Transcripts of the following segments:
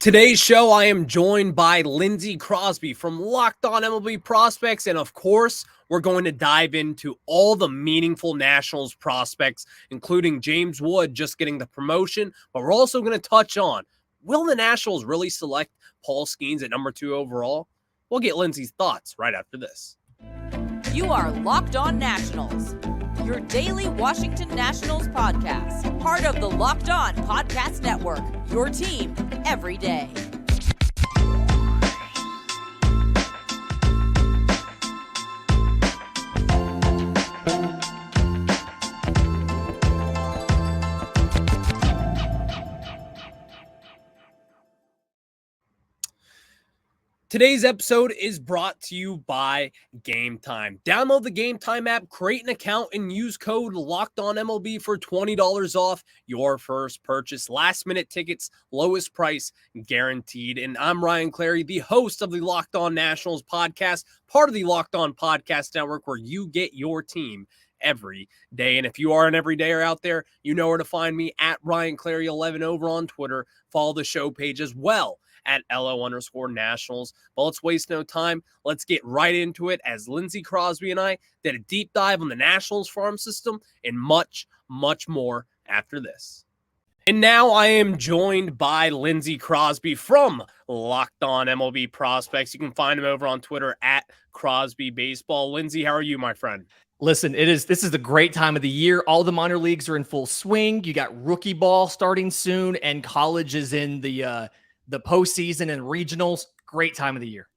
Today's show, I am joined by Lindsa Crosby from Locked On MLB Prospects, and of course, we're going to dive into all the meaningful Nationals prospects, including James Wood just getting the promotion, but we're also going to touch on, will the Nationals really select Paul Skenes at number 2 overall? We'll get Lindsay's thoughts right after this. You are Locked On Nationals, your daily Washington Nationals podcast, part of the Locked On Podcast Network, your team every day. Today's episode is brought to you by Game Time. Download the Game Time app, create an account, and use code LOCKEDONMLB for $20 off your first purchase. Last-minute tickets, lowest price guaranteed. And I'm Ryan Clary, the host of the Locked On Nationals podcast, part of the Locked On Podcast Network, where you get your team every day. And if you are an everydayer out there, you know where to find me at Ryan Clary 11 over on Twitter. Follow the show page as well at LO_Nationals. But let's waste no time. Let's get right into it as Lindsa Crosby and I did a deep dive on the Nationals farm system and much, much more after this. And now I am joined by Lindsa Crosby from Locked On MLB Prospects. You can find him over on Twitter at Crosby Baseball. Lindsay, how are you, my friend? Listen, this is the great time of the year. All the minor leagues are in full swing. You got rookie ball starting soon, and college is in the postseason and regionals. Great time of the year.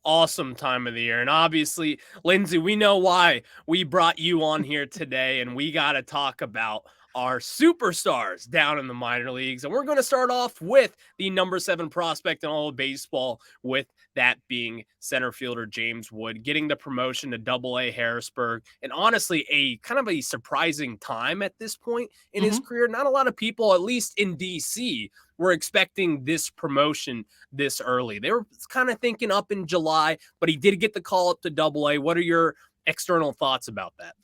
Awesome time of the year. And obviously, Lindsay, we know why we brought you on here today, and we got to talk about our superstars down in the minor leagues. And we're going to start off with the number 7 prospect in all of baseball, with that being center fielder James Wood, getting the promotion to Double-A Harrisburg. And honestly, a kind of a surprising time at this point in his career. Not a lot of people, at least in DC, were expecting this promotion this early. They were kind of thinking up in July, but he did get the call up to Double-A. What are your external thoughts about that?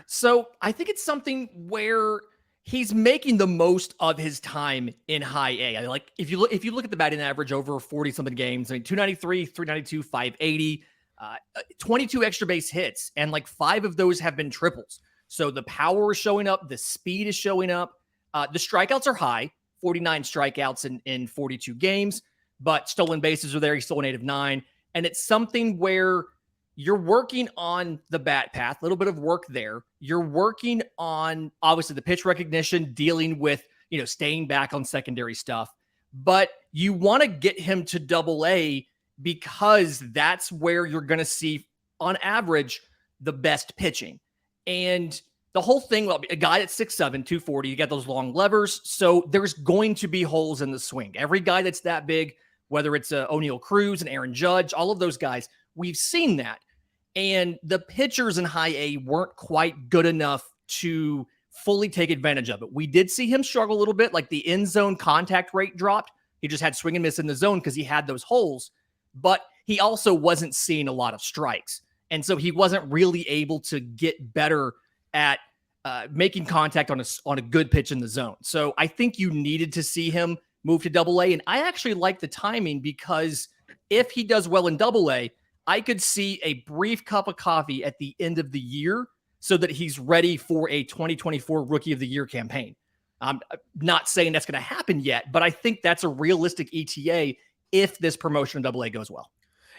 So I think it's something where he's making the most of his time in high A. Like if you look at the batting average over 40 something games, I mean 293, 392, 580, 22 extra base hits, and like 5 of those have been triples. So the power is showing up, the speed is showing up. The strikeouts are high, 49 strikeouts in 42 games, but stolen bases are there. He's stolen 8 of 9. And it's something where you're working on the bat path, a little bit of work there. You're working on, obviously, the pitch recognition, dealing with, staying back on secondary stuff. But you want to get him to Double-A because that's where you're going to see, on average, the best pitching. And the whole thing, well, a guy that's 6'7", 240, you got those long levers. So there's going to be holes in the swing. Every guy that's that big, whether it's O'Neal Cruz and Aaron Judge, all of those guys, we've seen that. And the pitchers in high A weren't quite good enough to fully take advantage of it. We did see him struggle a little bit, like the end zone contact rate dropped. He just had swing and miss in the zone because he had those holes, but he also wasn't seeing a lot of strikes. And so he wasn't really able to get better at making contact on a good pitch in the zone. So I think you needed to see him move to Double-A. And I actually like the timing because if he does well in Double-A, I could see a brief cup of coffee at the end of the year so that he's ready for a 2024 Rookie of the Year campaign. I'm not saying that's going to happen yet, but I think that's a realistic ETA if this promotion in Double-A goes well.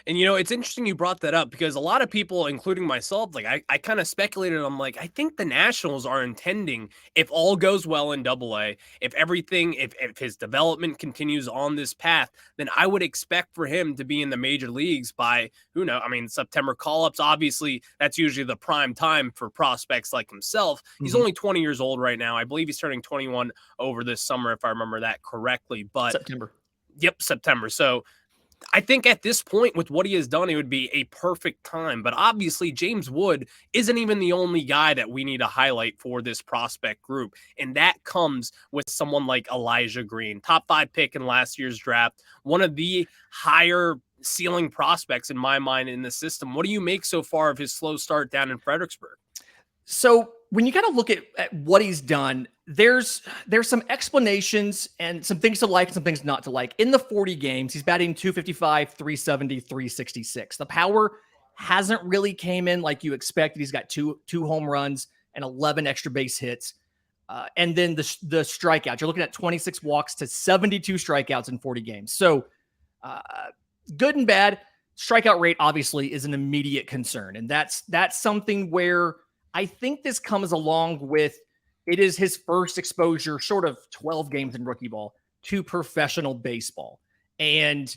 And, it's interesting you brought that up because a lot of people, including myself, like I kind of speculated. I'm like, I think the Nationals are intending, if all goes well in Double-A, if his development continues on this path, then I would expect for him to be in the major leagues by, September call-ups. Obviously, that's usually the prime time for prospects like himself. He's only 20 years old right now. I believe he's turning 21 over this summer, if I remember that correctly. But September. Yep, September. So I think at this point, with what he has done, it would be a perfect time. But obviously, James Wood isn't even the only guy that we need to highlight for this prospect group. And that comes with someone like Elijah Green, top 5 pick in last year's draft, one of the higher ceiling prospects in my mind in the system. What do you make so far of his slow start down in Fredericksburg? So when you got to look at what he's done, there's some explanations and some things to like, some things not to like. In the 40 games, he's batting 255, 370, 366. The power hasn't really came in like you expected. He's got two home runs and 11 extra base hits. And then the strikeouts, you're looking at 26 walks to 72 strikeouts in 40 games. So good and bad. Strikeout rate obviously is an immediate concern. And that's something where I think this comes along with, it is his first exposure, short of 12 games in rookie ball, to professional baseball. And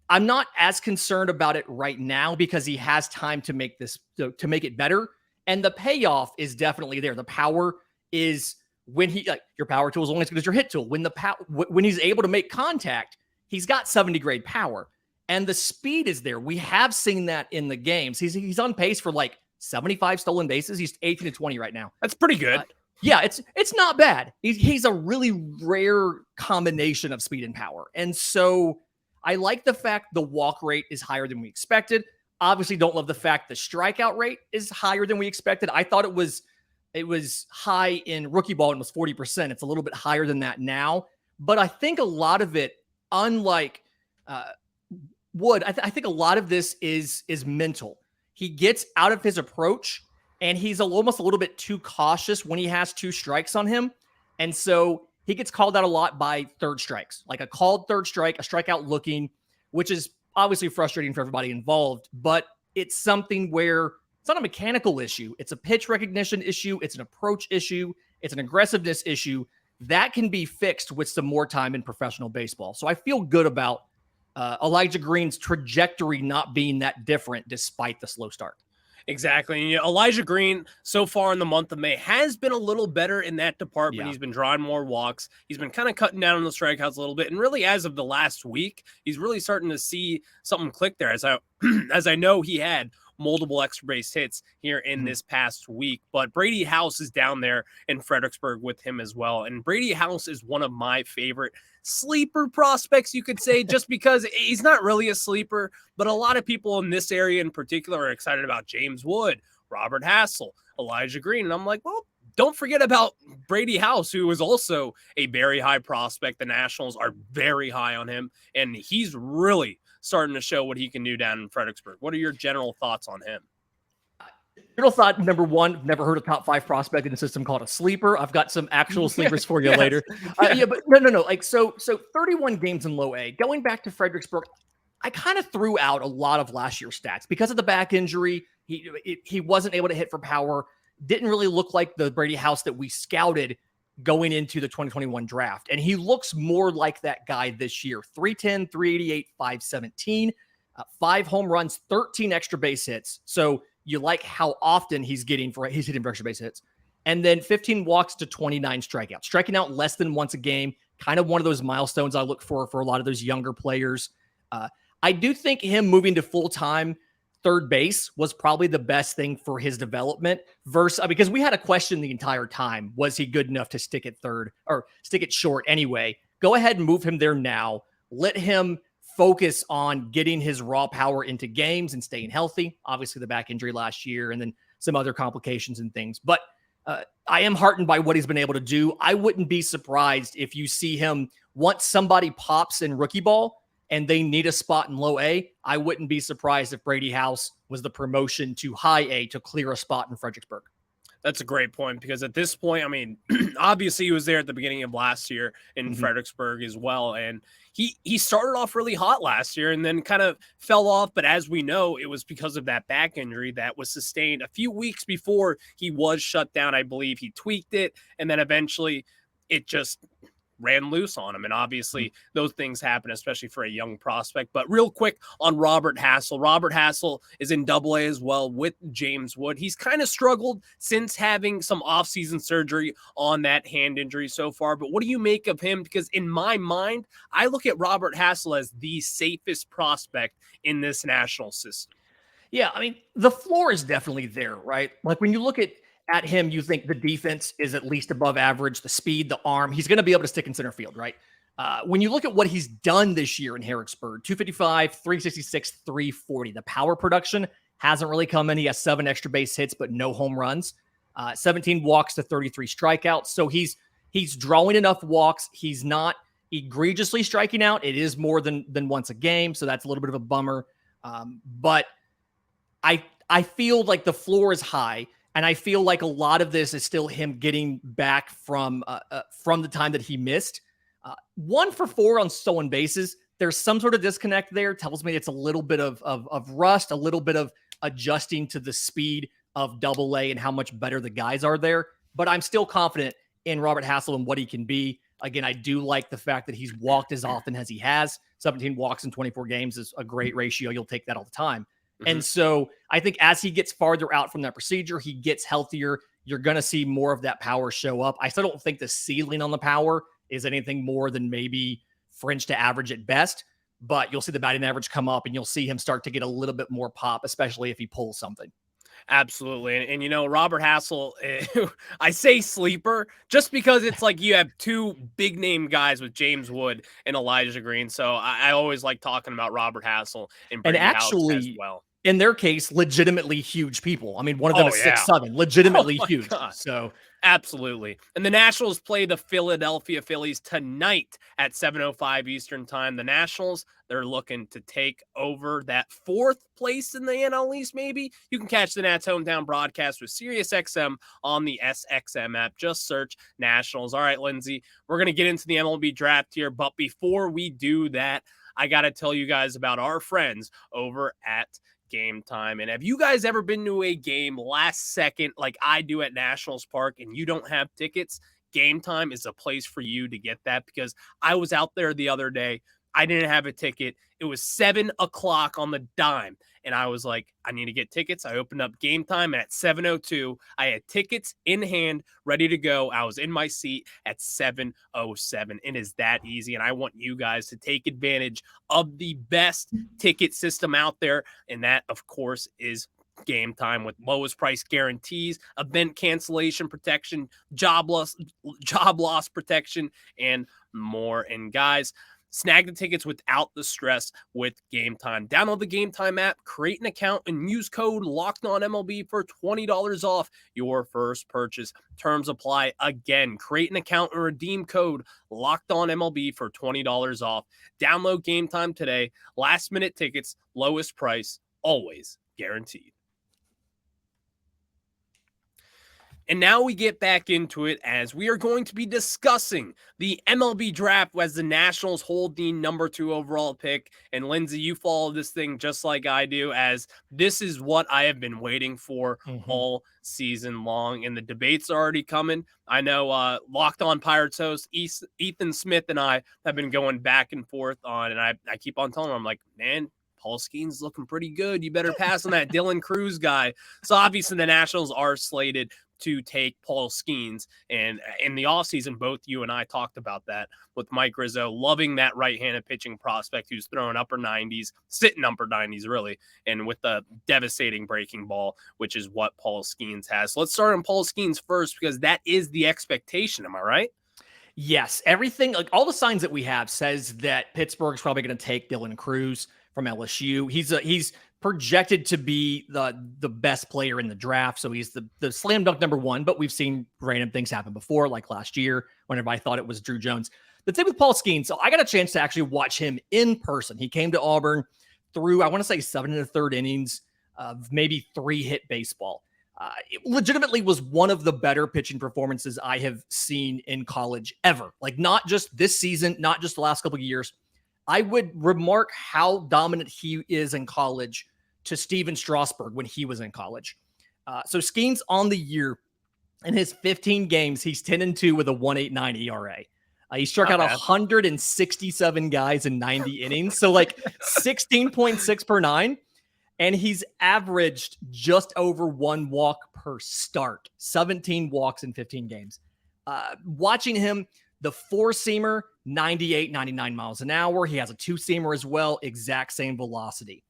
I'm not as concerned about it right now because he has time to make it better. And the payoff is definitely there. The power is when your power tool is only as good as your hit tool. When he's able to make contact, he's got 70 grade power, and the speed is there. We have seen that in the games. He's on pace for like 75 stolen bases. He's 18-20 right now. That's pretty good. Yeah, it's not bad. He's a really rare combination of speed and power. And so I like the fact the walk rate is higher than we expected. Obviously don't love the fact the strikeout rate is higher than we expected. I thought it was high in rookie ball and was 40%. It's a little bit higher than that now. But I think a lot of it, unlike Wood, I think a lot of this is mental. He gets out of his approach and he's almost a little bit too cautious when he has two strikes on him. And so he gets called out a lot by third strikes, like a called third strike, a strikeout looking, which is obviously frustrating for everybody involved, but it's something where it's not a mechanical issue. It's a pitch recognition issue. It's an approach issue. It's an aggressiveness issue that can be fixed with some more time in professional baseball. So I feel good about Elijah Green's trajectory not being that different despite the slow start. Exactly. And, Elijah Green, so far in the month of May, has been a little better in that department. Yeah. He's been drawing more walks. He's been kind of cutting down on the strikeouts a little bit. And really, as of the last week, he's really starting to see something click there. As I know he had multiple extra base hits here in this past week. But Brady House is down there in Fredericksburg with him as well. And Brady House is one of my favorite sleeper prospects, you could say, just because he's not really a sleeper, but a lot of people in this area in particular are excited about James Wood, Robert Hassel, Elijah Green. And I'm like, well, don't forget about Brady House, who is also a very high prospect. The Nationals are very high on him, and he's really starting to show what he can do down in Fredericksburg. What are your general thoughts on him? General thought number one, never heard a top 5 prospect in the system called a sleeper. I've got some actual sleepers for you later. Yeah, but no. Like, so 31 games in low A. Going back to Fredericksburg, I kind of threw out a lot of last year's stats because of the back injury. He wasn't able to hit for power. Didn't really look like the Brady House that we scouted going into the 2021 draft. And he looks more like that guy this year. 310, 388, 517, 5 home runs, 13 extra base hits. So you like how often he's hitting for extra base hits. And then 15 walks to 29 strikeouts. Striking out less than once a game, kind of one of those milestones I look for a lot of those younger players. I do think him moving to full-time third base was probably the best thing for his development because we had a question the entire time. Was he good enough to stick at third or stick it short anyway? Go ahead and move him there now. Let him focus on getting his raw power into games and staying healthy. Obviously the back injury last year and then some other complications and things. But I am heartened by what he's been able to do. I wouldn't be surprised if you see him once somebody pops in rookie ball and they need a spot in low A. I wouldn't be surprised if Brady House was the promotion to high A to clear a spot in Fredericksburg. That's a great point because at this point, I mean, obviously he was there at the beginning of last year in Fredericksburg as well. And he started off really hot last year and then kind of fell off. But as we know, it was because of that back injury that was sustained a few weeks before he was shut down. I believe he tweaked it and then eventually it just ran loose on him. And obviously those things happen, especially for a young prospect. But real quick on Robert Hassel. Robert Hassel is in Double-A as well with James Wood. He's kind of struggled since having some offseason surgery on that hand injury so far. But what do you make of him? Because in my mind, I look at Robert Hassel as the safest prospect in this national system. Yeah, I mean, the floor is definitely there, right? Like when you look at him, you think the defense is at least above average, the speed, the arm. He's going to be able to stick in center field, right? When you look at what he's done this year in Harrisburg, 255, 366, 340. The power production hasn't really come in. He has 7 extra base hits, but no home runs. 17 walks to 33 strikeouts. So he's drawing enough walks. He's not egregiously striking out. It is more than once a game, so that's a little bit of a bummer. But I feel like the floor is high, and I feel like a lot of this is still him getting back from the time that he missed. 1 for 4 on stolen bases. There's some sort of disconnect there. Tells me it's a little bit of rust, a little bit of adjusting to the speed of Double-A and how much better the guys are there. But I'm still confident in Robert Hassel and what he can be. Again, I do like the fact that he's walked as often as he has. 17 walks in 24 games is a great ratio. You'll take that all the time. Mm-hmm. And so I think as he gets farther out from that procedure, he gets healthier. You're going to see more of that power show up. I still don't think the ceiling on the power is anything more than maybe fringe to average at best, but you'll see the batting average come up and you'll see him start to get a little bit more pop, especially if he pulls something. Absolutely. And you know, Robert Hassel, I say sleeper just because it's like you have 2 big name guys with James Wood and Elijah Green. So I always like talking about Robert Hassel and actually as well. In their case, legitimately huge people. I mean, one of them is 6'7", legitimately huge. God. So absolutely. And the Nationals play the Philadelphia Phillies tonight at 7:05 Eastern time. The Nationals, they're looking to take over that 4th place in the NL East, maybe. You can catch the Nats hometown broadcast with SiriusXM on the SXM app. Just search Nationals. All right, Lindsay, we're going to get into the MLB draft here. But before we do that, I got to tell you guys about our friends over at Game Time. And have you guys ever been to a game last second like I do at Nationals Park and you don't have tickets? Game Time is a place for you to get that, because I was out there the other day. I didn't have a ticket. It was 7 o'clock on the dime. And I was like, I need to get tickets. I opened up Game Time, and at 7:02, I had tickets in hand, ready to go. I was in my seat at 7:07. It is that easy. And I want you guys to take advantage of the best ticket system out there. And that, of course, is Game Time, with lowest price guarantees, event cancellation protection, job loss protection, and more. And guys, snag the tickets without the stress with Game Time. Download the Game Time app, create an account, and use code Locked On MLB for $20 off your first purchase. Terms apply. Again, create an account and redeem code Locked On MLB for $20 off. Download Game Time today. Last minute tickets, lowest price, always guaranteed. And now we get back into it, as we are going to be discussing the MLB Draft as the Nationals hold the number 2 overall pick. And Lindsay, you follow this thing just like I do, as this is what I have been waiting for all season long. And the debates are already coming. I know Locked On Pirates host Ethan Smith and I have been going back and forth on, and I keep on telling him, I'm like, man, Paul Skenes looking pretty good. You better pass on that Dylan Cruz guy. So obviously the Nationals are slated to take Paul Skenes. And in the offseason, both you and I talked about that with Mike Rizzo, loving that right-handed pitching prospect who's throwing upper 90s, sitting upper 90s, really, and with a devastating breaking ball, which is what Paul Skenes has. So let's start on Paul Skenes first, because that is the expectation. Am I right? Yes. Everything, like all the signs that we have, says that Pittsburgh's probably going to take Dylan Cruz from LSU. He's projected to be the best player in the draft. So he's the slam dunk number 1, but we've seen random things happen before, like last year, whenever I thought it was Drew Jones. The thing with Paul Skenes, so I got a chance to actually watch him in person. He came to Auburn through, I want to say 7 1/3 innings of maybe 3-hit baseball. It legitimately was one of the better pitching performances I have seen in college ever. Like, not just this season, not just the last couple of years. I would remark how dominant he is in college to Steven Strasburg when he was in college. So Skenes on the year, in his 15 games, he's 10-2 with a 1.89 ERA. He struck out 167 guys in 90 innings. So like 16.6 per 9. And he's averaged just over 1 walk per start, 17 walks in 15 games. Watching him, the 4-seamer, 98, 99 miles an hour. He has a 2-seamer as well, exact same velocity.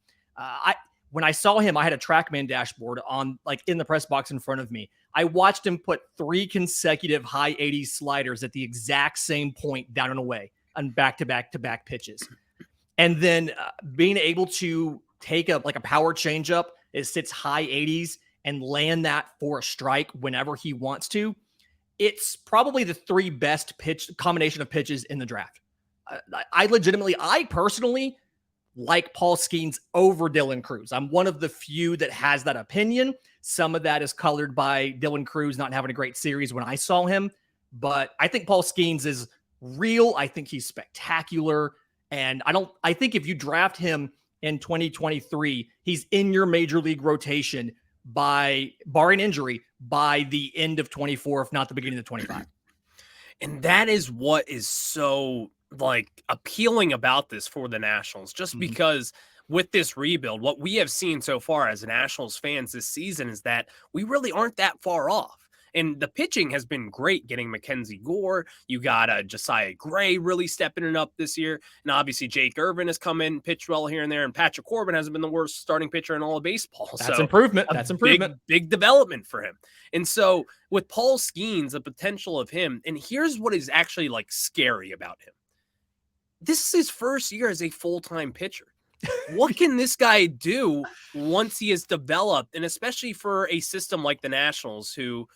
When I saw him, I had a TrackMan dashboard on, like, in the press box in front of me. I watched him put 3 consecutive high 80s sliders at the exact same point down and away on back-to-back pitches. And then being able to take a power changeup, it sits high 80s, and land that for a strike whenever he wants to, it's probably the 3 best combination of pitches in the draft. I personally like Paul Skenes over Dylan Cruz. I'm one of the few that has that opinion. Some of that is colored by Dylan Cruz not having a great series when I saw him, but I think Paul Skenes is real. I think he's spectacular. And I think if you draft him in 2023, he's in your major league rotation barring injury, by the end of 24, if not the beginning of 25. And that is what is so appealing about this for the Nationals, just because with this rebuild, what we have seen so far as Nationals fans this season is that we really aren't that far off. And the pitching has been great, getting Mackenzie Gore. You got Josiah Gray really stepping it up this year. And obviously Jake Irvin has come in, pitched well here and there. And Patrick Corbin hasn't been the worst starting pitcher in all of baseball. That's improvement. That's improvement. Big development for him. And so with Paul Skenes, the potential of him, and here's what is actually scary about him. This is his first year as a full-time pitcher. What can this guy do once he has developed? And especially for a system like the Nationals, who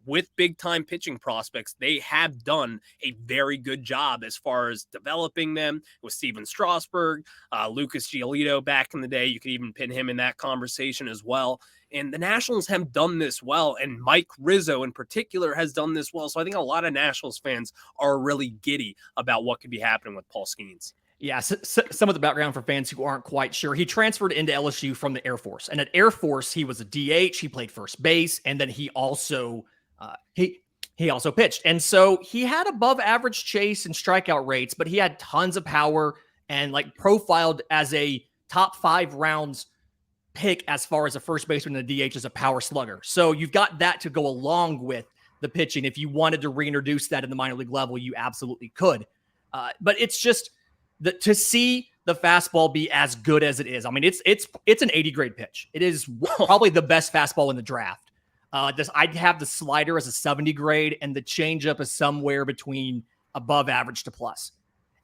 with big-time pitching prospects, they have done a very good job as far as developing them with Steven Strasburg, Lucas Giolito back in the day. You could even pin him in that conversation as well. And the Nationals have done this well, and Mike Rizzo in particular has done this well. So I think a lot of Nationals fans are really giddy about what could be happening with Paul Skenes. Yeah, so some of the background for fans who aren't quite sure. He transferred into LSU from the Air Force. And at Air Force, he was a DH. He played first base, and then he also pitched. And so he had above average chase and strikeout rates, but he had tons of power and profiled as a top 5 rounds pick as far as a first baseman and a DH as a power slugger. So you've got that to go along with the pitching. If you wanted to reintroduce that in the minor league level, you absolutely could. But it's just to see the fastball be as good as it is. I mean, it's an 80 grade pitch. It is probably the best fastball in the draft. I'd have the slider as a 70 grade and the changeup is somewhere between above average to plus.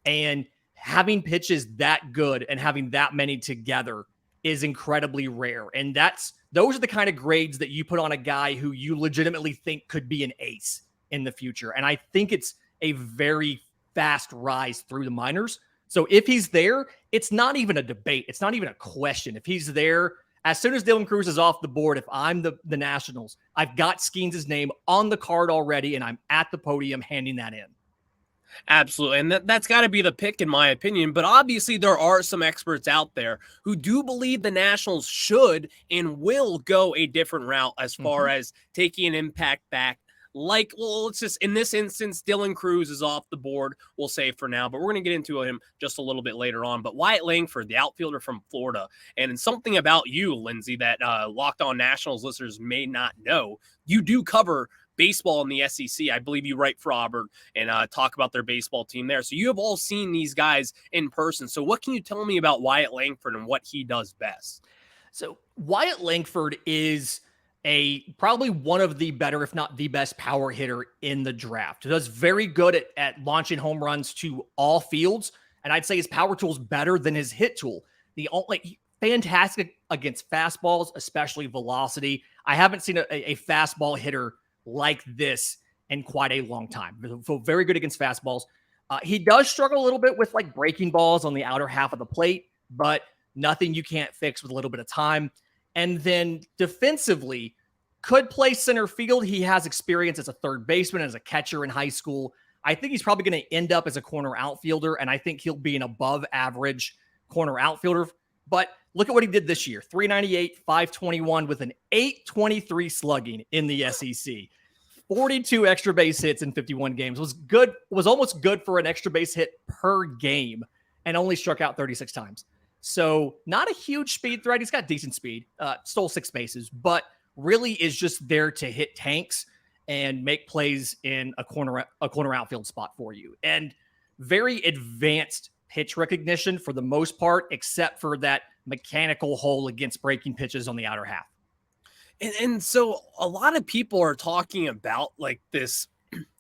And having pitches that good and having that many together is incredibly rare. And those are the kind of grades that you put on a guy who you legitimately think could be an ace in the future. And I think it's a very fast rise through the minors. So if he's there, it's not even a debate. It's not even a question. If he's there, as soon as Dylan Cruz is off the board, if I'm the Nationals, I've got Skenes' name on the card already, and I'm at the podium handing that in. Absolutely. And that's got to be the pick, in my opinion. But obviously, there are some experts out there who do believe the Nationals should and will go a different route as far as taking an impact back. Let's just, in this instance, Dylan Cruz is off the board, we'll say for now, but we're going to get into him just a little bit later on. But Wyatt Langford, the outfielder from Florida, and something about you, Lindsay, that Locked On Nationals listeners may not know, you do cover baseball in the SEC. I believe you write for Auburn and talk about their baseball team there. So you have all seen these guys in person. So what can you tell me about Wyatt Langford and what he does best? So Wyatt Langford is probably one of the better, if not the best power hitter in the draft. He does very good at launching home runs to all fields. And I'd say his power tool is better than his hit tool. Fantastic against fastballs, especially velocity. I haven't seen a fastball hitter like this in quite a long time. So very good against fastballs. He does struggle a little bit with breaking balls on the outer half of the plate, but nothing you can't fix with a little bit of time. And then defensively, could play center field. He has experience as a third baseman, as a catcher in high school. I think he's probably going to end up as a corner outfielder, and I think he'll be an above average corner outfielder. But look at what he did this year. 398, 521 with an 823 slugging in the SEC. 42 extra base hits in 51 games. Was almost good for an extra base hit per game and only struck out 36 times. So not a huge speed threat. He's got decent speed, stole 6 bases, but really is just there to hit tanks and make plays in a corner outfield spot for you. And very advanced pitch recognition for the most part, except for that mechanical hole against breaking pitches on the outer half. And so a lot of people are talking about this,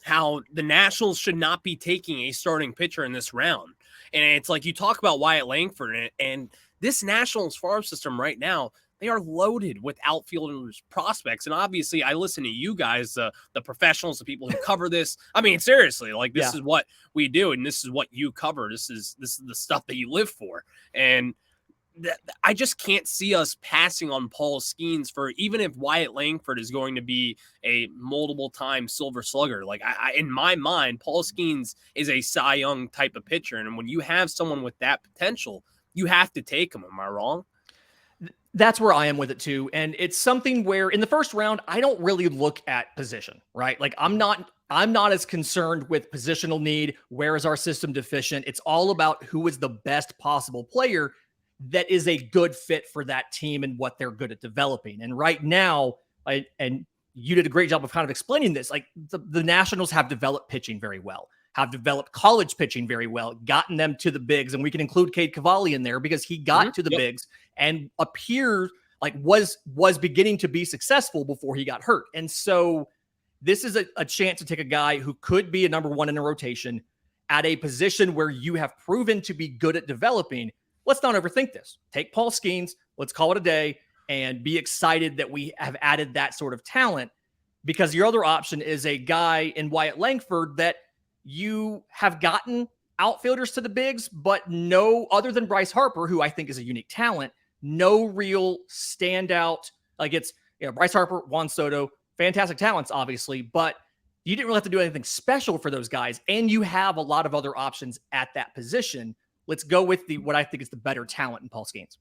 how the Nationals should not be taking a starting pitcher in this round. And it's you talk about Wyatt Langford and this Nationals farm system right now, they are loaded with outfielders prospects. And obviously I listen to you guys, the professionals, the people who cover this. I mean, seriously, like this is what we do. And this is what you cover. This is the stuff that you live for. And I just can't see us passing on Paul Skenes for, even if Wyatt Langford is going to be a multiple time Silver Slugger. Like I in my mind, Paul Skenes is a Cy Young type of pitcher. And when you have someone with that potential, you have to take him. Am I wrong? That's where I am with it too. And it's something where in the first round, I don't really look at position, right? Like I'm not as concerned with positional need. Where is our system deficient? It's all about who is the best possible player that is a good fit for that team and what they're good at developing. And right now, and you did a great job of kind of explaining this, like the Nationals have developed pitching very well, have developed college pitching very well, gotten them to the bigs. And we can include Cade Cavalli in there because he got to the bigs and appeared like was beginning to be successful before he got hurt. And so this is a chance to take a guy who could be a number one in a rotation at a position where you have proven to be good at developing. Let's not overthink this. Take Paul Skenes, let's call it a day, and be excited that we have added that sort of talent, because your other option is a guy in Wyatt Langford that you have gotten outfielders to the bigs, but no, other than Bryce Harper, who I think is a unique talent, no real standout. Like it's, Bryce Harper, Juan Soto, fantastic talents, obviously, but you didn't really have to do anything special for those guys. And you have a lot of other options at that position. Let's go with what I think is the better talent in Paul Skenes.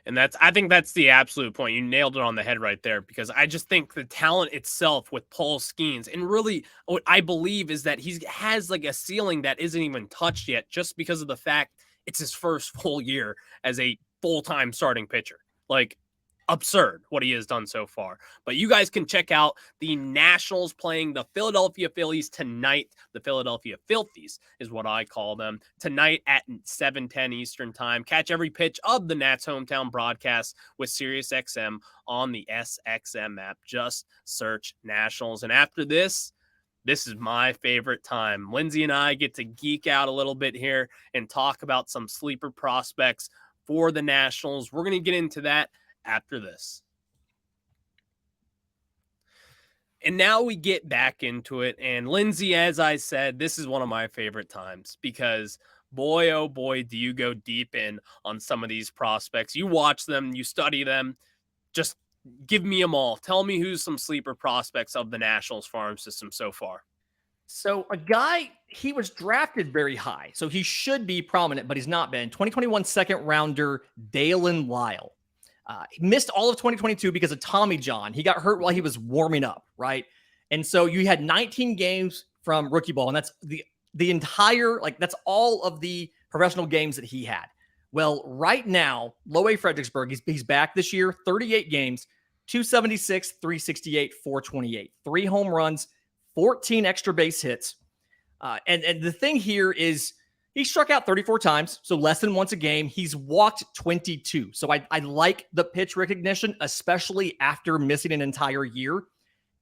And I think that's the absolute point. You nailed it on the head right there, because I just think the talent itself with Paul Skenes, and really what I believe is that he has like a ceiling that isn't even touched yet, just because of the fact it's his first full year as a full-time starting pitcher. Like, absurd what he has done so far. But you guys can check out the Nationals playing the Philadelphia Phillies tonight. The Philadelphia Filthies is what I call them, tonight at 7:10 Eastern time. Catch every pitch of the Nats hometown broadcast with SiriusXM on the SXM app. Just search Nationals. And after this is my favorite time. Lindsay and I get to geek out a little bit here and talk about some sleeper prospects for the Nationals. We're going to get into that after this. And now we get back into it. And Lindsay, as I said, this is one of my favorite times, because boy, oh boy, do you go deep in on some of these prospects. You watch them, you study them. Just give me them all. Tell me who's some sleeper prospects of the Nationals farm system so far. So a guy, he was drafted very high, so he should be prominent, but he's not been. 2021 second rounder, Daylen Lile. He missed all of 2022 because of Tommy John. He got hurt while he was warming up, right? And so you had 19 games from rookie ball, and that's the entire, like, that's all of the professional games that he had. Well, right now, Low A Fredericksburg, he's back this year, 38 games, 276, 368, 428, 3 home runs, 14 extra base hits. And the thing here is, he struck out 34 times, so less than once a game. He's walked 22. So I like the pitch recognition, especially after missing an entire year.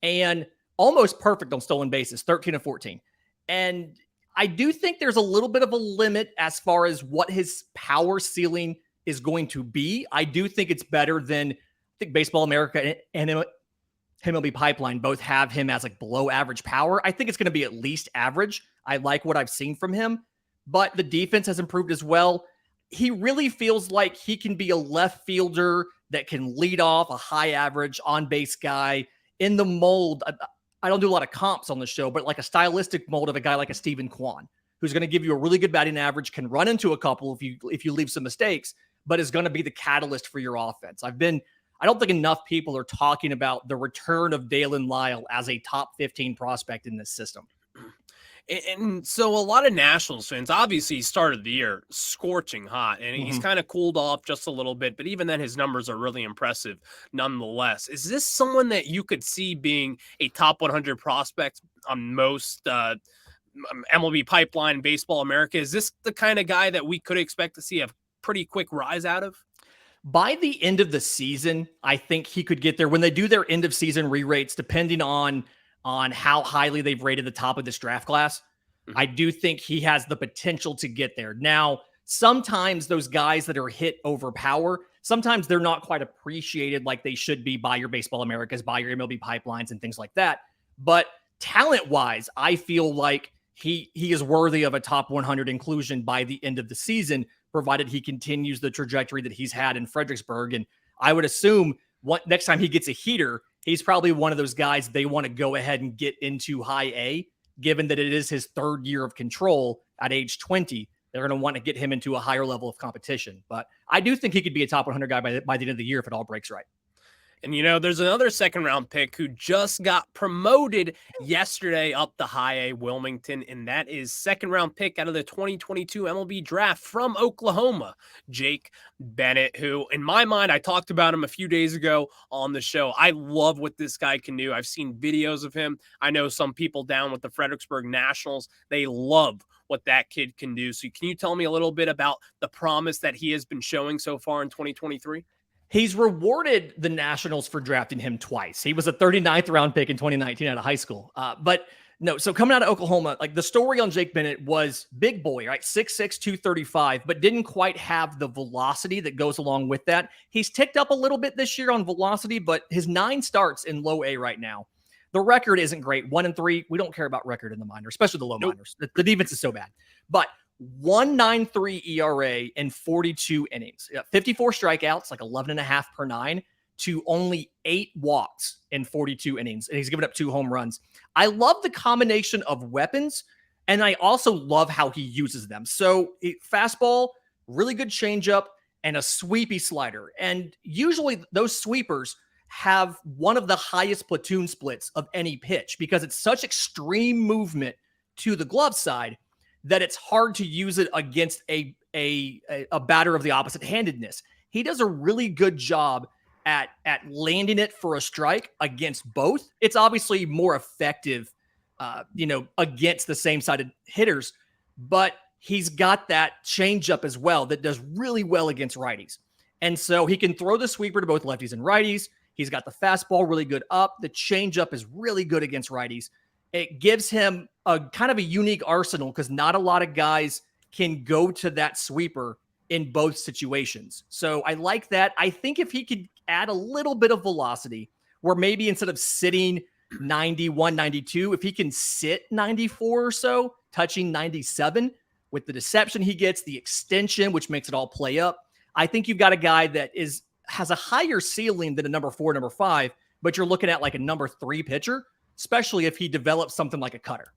And almost perfect on stolen bases, 13 of 14. And I do think there's a little bit of a limit as far as what his power ceiling is going to be. I do think it's better than, I think Baseball America and MLB Pipeline both have him as like below average power. I think it's going to be at least average. I like what I've seen from him. But the defense has improved as well. He really feels like he can be a left fielder that can lead off, a high average on-base guy in the mold. I don't do a lot of comps on the show, but like a stylistic mold of a guy like a Stephen Kwan, who's going to give you a really good batting average, can run into a couple if you leave some mistakes, but is going to be the catalyst for your offense. I don't think enough people are talking about the return of Daylen Lile as a top 15 prospect in this system. And so a lot of Nationals fans, obviously he started the year scorching hot, and he's kind of cooled off just a little bit, but even then his numbers are really impressive nonetheless. Is this someone that you could see being a top 100 prospect on most MLB Pipeline, Baseball America? Is this the kind of guy that we could expect to see a pretty quick rise out of? By the end of the season, I think he could get there. When they do their end of season re-rates, depending on how highly they've rated the top of this draft class, I do think he has the potential to get there. Now, sometimes those guys that are hit overpower, sometimes they're not quite appreciated like they should be by your Baseball Americas, by your MLB pipelines and things like that. But talent-wise, I feel like he is worthy of a top 100 inclusion by the end of the season, provided he continues the trajectory that he's had in Fredericksburg. And I would assume next time he gets a heater, he's probably one of those guys they want to go ahead and get into high A, given that it is his third year of control at age 20. They're going to want to get him into a higher level of competition. But I do think he could be a top 100 guy by the end of the year if it all breaks right. And, there's another second-round pick who just got promoted yesterday up to high A Wilmington, and that is second-round pick out of the 2022 MLB Draft from Oklahoma, Jake Bennett, who, in my mind, I talked about him a few days ago on the show. I love what this guy can do. I've seen videos of him. I know some people down with the Fredericksburg Nationals, they love what that kid can do. So can you tell me a little bit about the promise that he has been showing so far in 2023? He's rewarded the Nationals for drafting him twice. He was a 39th round pick in 2019 out of high school. So coming out of Oklahoma, like the story on Jake Bennett was big boy, right? 6'6", 235, but didn't quite have the velocity that goes along with that. He's ticked up a little bit this year on velocity, but his 9 starts in low A right now. The record isn't great. 1-3. We don't care about record in the minors, especially the low minors. The defense is so bad. But 1.93 ERA in 42 innings, 54 strikeouts, like 11.5 per 9, to only 8 walks in 42 innings. And he's given up 2 home runs. I love the combination of weapons, and I also love how he uses them. So fastball, really good changeup, and a sweepy slider. And usually those sweepers have one of the highest platoon splits of any pitch because it's such extreme movement to the glove side that it's hard to use it against a batter of the opposite handedness. He does a really good job at landing it for a strike against both. It's obviously more effective, against the same sided hitters, but he's got that changeup as well that does really well against righties. And so he can throw the sweeper to both lefties and righties. He's got the fastball really good up. The changeup is really good against righties. It gives him a kind of a unique arsenal because not a lot of guys can go to that sweeper in both situations. So I like that. I think if he could add a little bit of velocity, where maybe instead of sitting 91, 92, if he can sit 94 or so, touching 97 with the deception he gets, the extension, which makes it all play up, I think you've got a guy that has a higher ceiling than a number 4, number 5, but you're looking at like a number 3 pitcher, especially if he develops something like a cutter.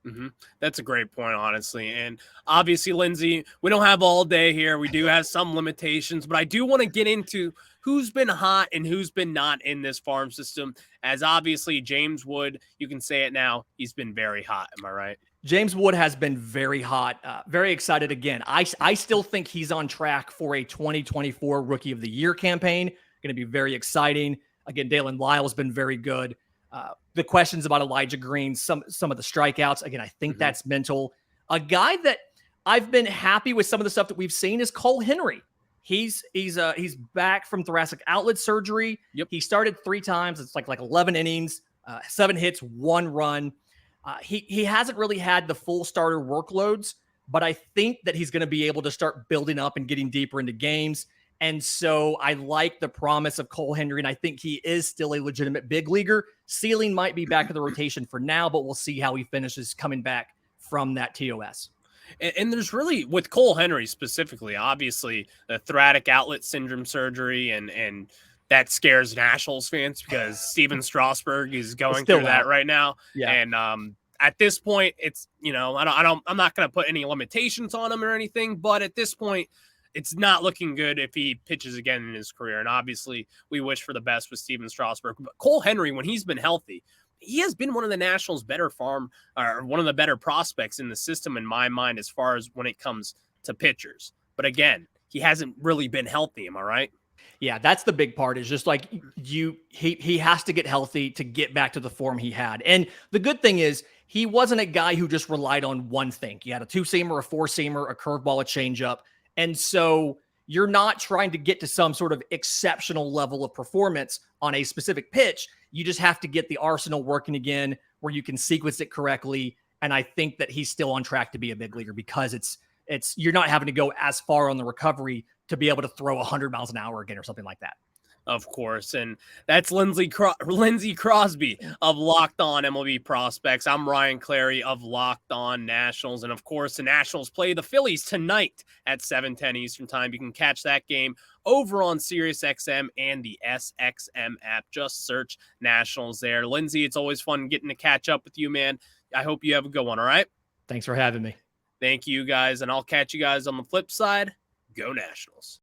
Mm-hmm. That's a great point, honestly. And obviously, Lindsay, we don't have all day here. We do have some limitations, but I do want to get into who's been hot and who's been not in this farm system. As obviously James Wood, you can say it now, he's been very hot. Am I right? James Wood has been very hot. Very excited again. I still think he's on track for a 2024 Rookie of the Year campaign. Going to be very exciting. Again, Daylen Lile has been very good. The questions about Elijah Green, some of the strikeouts. Again, I think that's mental. A guy that I've been happy with some of the stuff that we've seen is Cole Henry. He's back from thoracic outlet surgery. Yep. He started 3 times. It's like 11 innings, 7 hits, 1 run. He hasn't really had the full starter workloads, but I think that he's going to be able to start building up and getting deeper into games. And so I like the promise of Cole Henry, and I think he is still a legitimate big leaguer. Ceiling might be back in the rotation for now, but we'll see how he finishes coming back from that TOS. And there's really, with Cole Henry specifically, obviously the thoracic outlet syndrome surgery, and that scares Nationals fans because Steven Strasburg is going through that right now. Yeah. And at this point, it's, I'm not going to put any limitations on him or anything, but at this point, it's not looking good if he pitches again in his career. And obviously, we wish for the best with Steven Strasburg. But Cole Henry, when he's been healthy, he has been one of the Nationals' better one of the better prospects in the system, in my mind, as far as when it comes to pitchers. But again, he hasn't really been healthy. Am I right? Yeah, that's the big part, is just like he has to get healthy to get back to the form he had. And the good thing is he wasn't a guy who just relied on one thing. He had a 2-seamer, a 4-seamer, a curveball, a changeup. And so you're not trying to get to some sort of exceptional level of performance on a specific pitch. You just have to get the arsenal working again where you can sequence it correctly. And I think that he's still on track to be a big leaguer because it's you're not having to go as far on the recovery to be able to throw 100 miles an hour again or something like that. Of course. And that's Lindsay Crosby of Locked On MLB Prospects. I'm Ryan Clary of Locked On Nationals. And of course, the Nationals play the Phillies tonight at 7:10 Eastern Time. You can catch that game over on SiriusXM and the SXM app. Just search Nationals there. Lindsay, it's always fun getting to catch up with you, man. I hope you have a good one, all right? Thanks for having me. Thank you, guys. And I'll catch you guys on the flip side. Go Nationals.